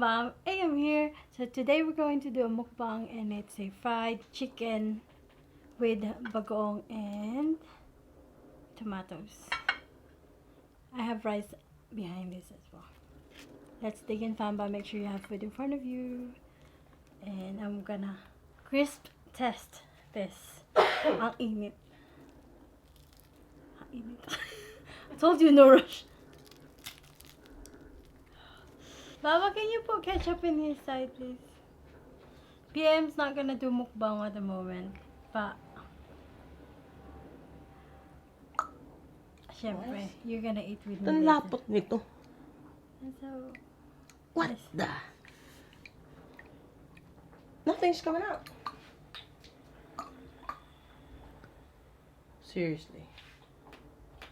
PM21AM here. So today we're going to do a mukbang and it's a fried chicken with bagoong and tomatoes. I have rice behind this as well. Let's dig in, famba. Make sure you have food in front of you. And I'm gonna crisp test this. Ang init. Ang init. I told you no rush. Baba, can you put ketchup in his side, please? PM's not gonna do mukbang at the moment. But, syempre, you're gonna eat with me Ang later. lapot nito. And so, What yes. the? Nothing's coming out. Seriously.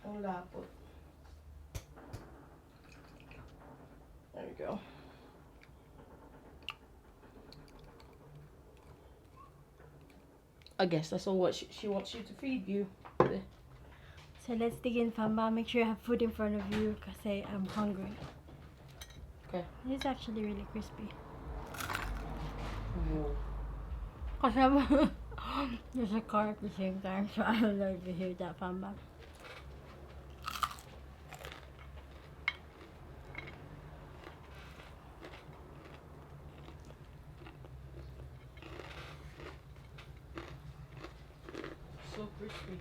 Ang lapot. There we go. I guess that's all what she wants you to feed you. So let's dig in, famba. Make sure you have food in front of you because I'm hungry. Okay. It's actually really crispy. Whoa. Kasi there's a car at the same time, so I don't know if you hear that, famba. So crispy.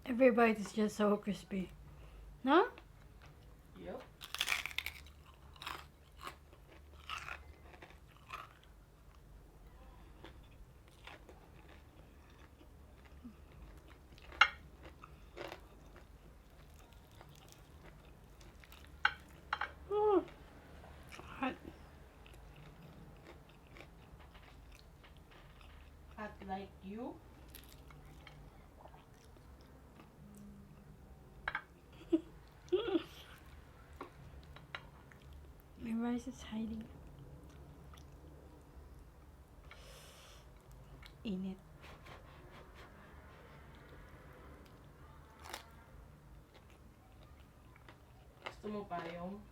Every bite is just so crispy. No? Yep. Oh, hot. Hot like you. My rice is hiding. Init. Gusto mo pa yung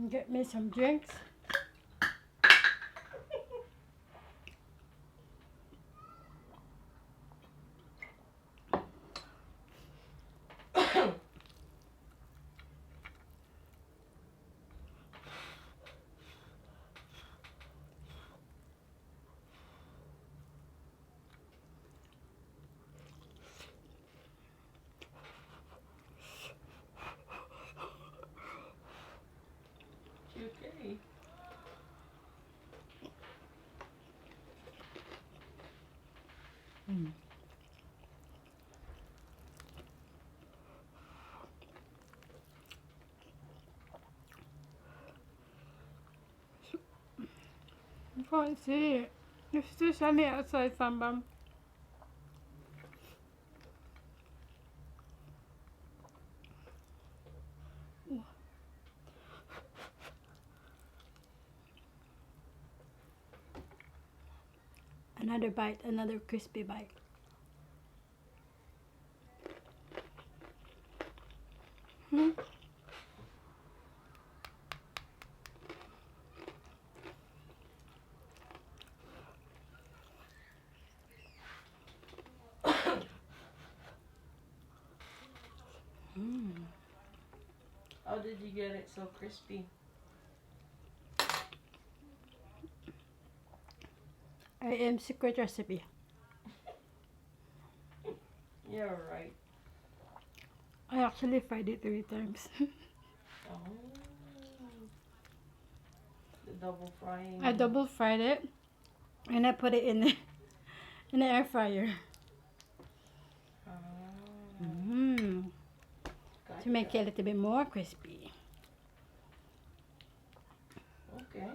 Get me some drinks. okay. I can't see it. It's too sunny outside, famba. Another bite, another crispy bite. did you get it so crispy? I am secret recipe. You're right. I actually fried it 3 times. Oh. The double frying. I double fried it and I put it in the air fryer. Ah, To make it a little bit more crispy. Okay.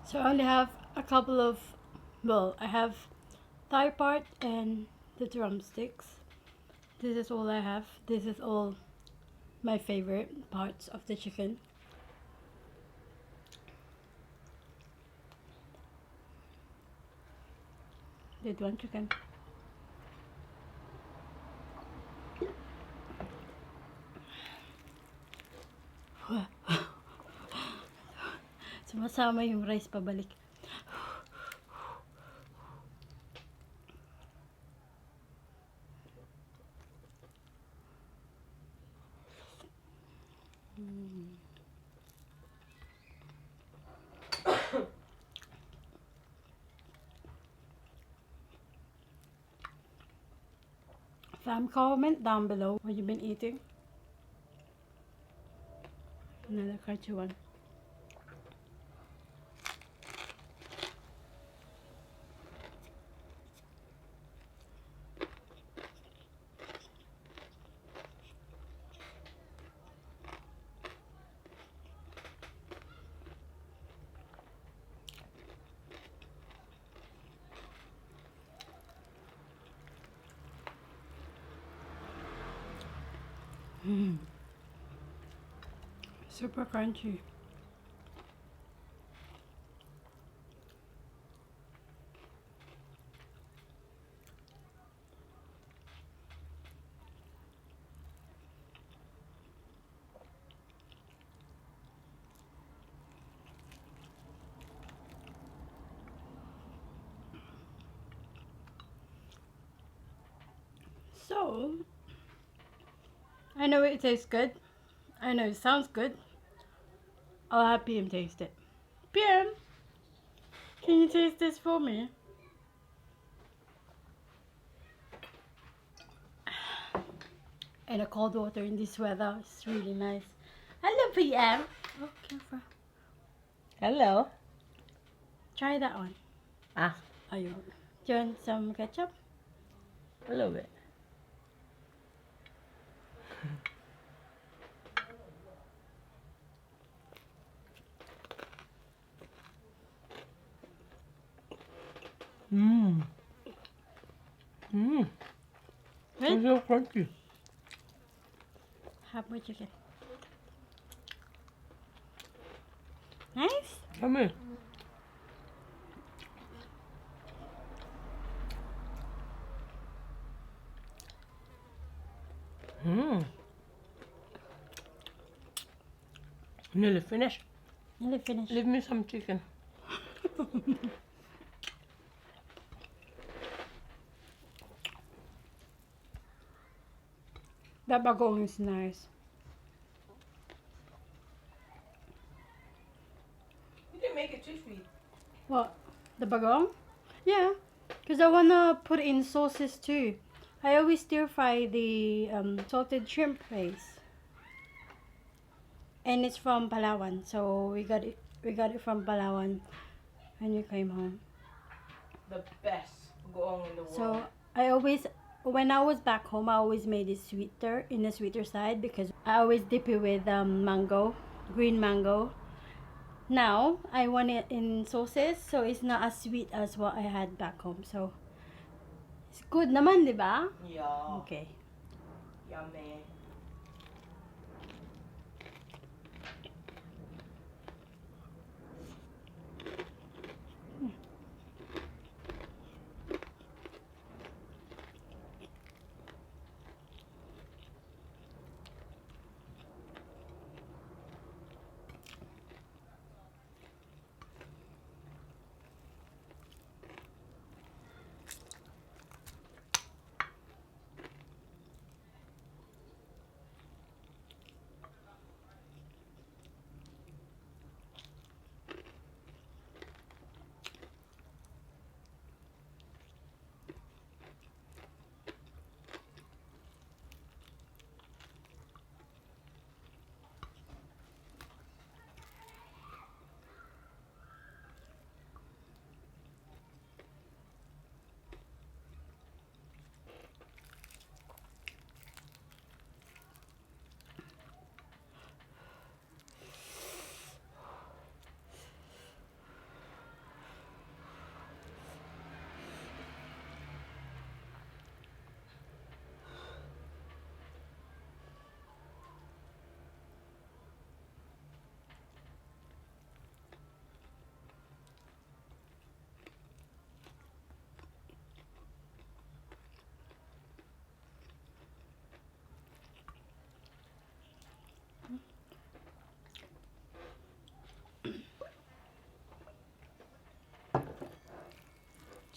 So I only have a couple of, well, I have thigh part and the drumsticks. This is all I have. This is all my favorite parts of the chicken. Did one chicken. Sumasama yung rice pabalik. Fam, comment down below what you've been eating. Another crunchy one. Super crunchy. So, I know it tastes good. I know it sounds good. I'll have PM taste it. PM, can you taste this for me? And a cold water in this weather is really nice. Hello, PM. Oh, careful. Hello. Try that one. Ah. Ayun. Do you want some ketchup? A little bit. Mmm. Mmm. Good? It's so crunchy. Have more chicken. Nice? Come here. Mmm. Nearly finished. Nearly finished. Leave me some chicken. That bagong is nice. You didn't make it too sweet. What? The bagong? Yeah. Because I want to put in sauces too. I always stir fry the salted shrimp paste. And it's from Palawan. So we got it from Palawan when you came home. The best goong in the world. So I always, when I was back home, I always made it sweeter, in the sweeter side, because I always dip it with mango, green mango. Now I want it in sauces, so it's not as sweet as what I had back home. So it's good naman, di ba? Yeah. Okay. Yummy.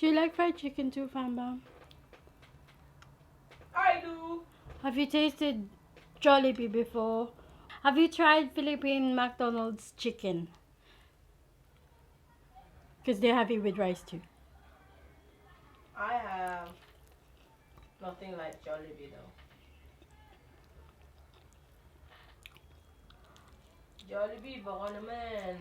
Do you like fried chicken too, Famba? I do. Have you tasted Jollibee before? Have you tried Philippine McDonald's chicken? Because they have it with rice too. I have nothing like Jollibee though. Jollibee, baka naman.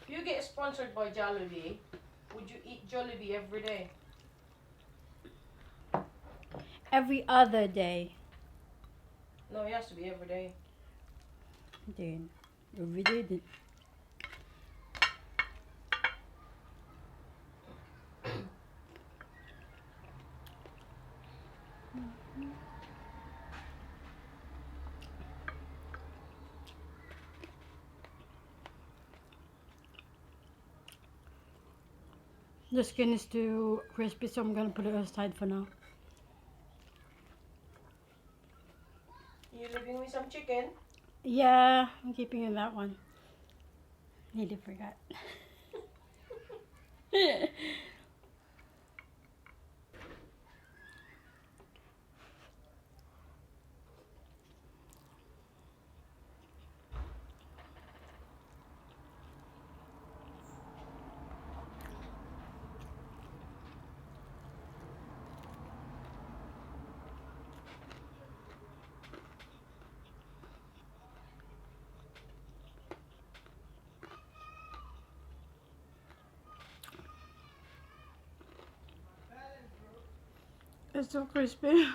If you get sponsored by Jollibee, would you eat Jollibee every day? Every other day. No, it has to be every day. Then every day. Then. The skin is too crispy, so I'm gonna put it aside for now. You leaving me some chicken? Yeah, I'm keeping in that one. Nearly forgot. It's so crispy.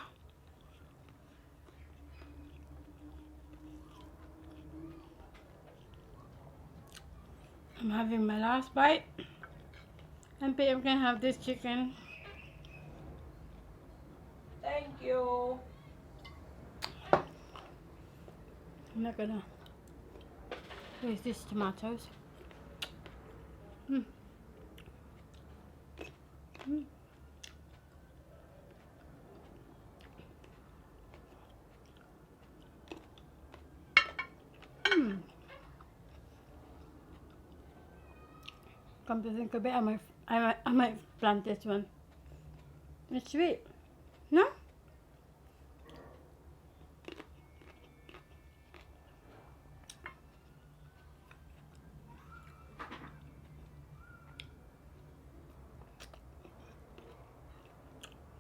I'm having my last bite. And PM can have this chicken. Thank you. I'm not gonna waste these tomatoes. Mm. Mm. Mm. Come to think of it, I might plant this one. It's sweet, no?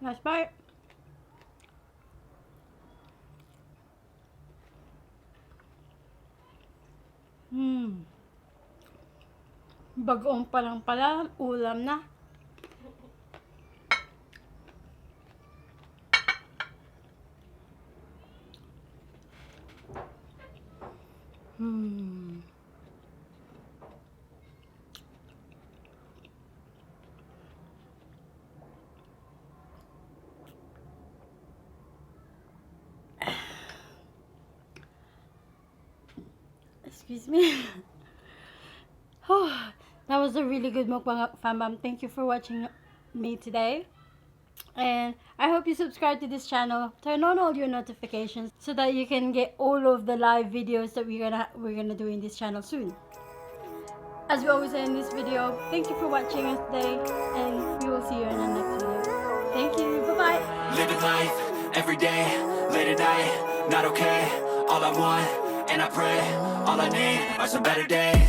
Last bite. Bagoong pa lang pala, ulam na. Excuse me. Oh, that was a really good mukbang, fam. Thank you for watching me today. And I hope you subscribe to this channel. Turn on all your notifications so that you can get all of the live videos that we're gonna do in this channel soon. As we always say in this video, thank you for watching us today, and we will see you in the next video. Thank you. Bye bye. Living life every day, late at night, not okay. All I want, and I pray, all I need are some better days.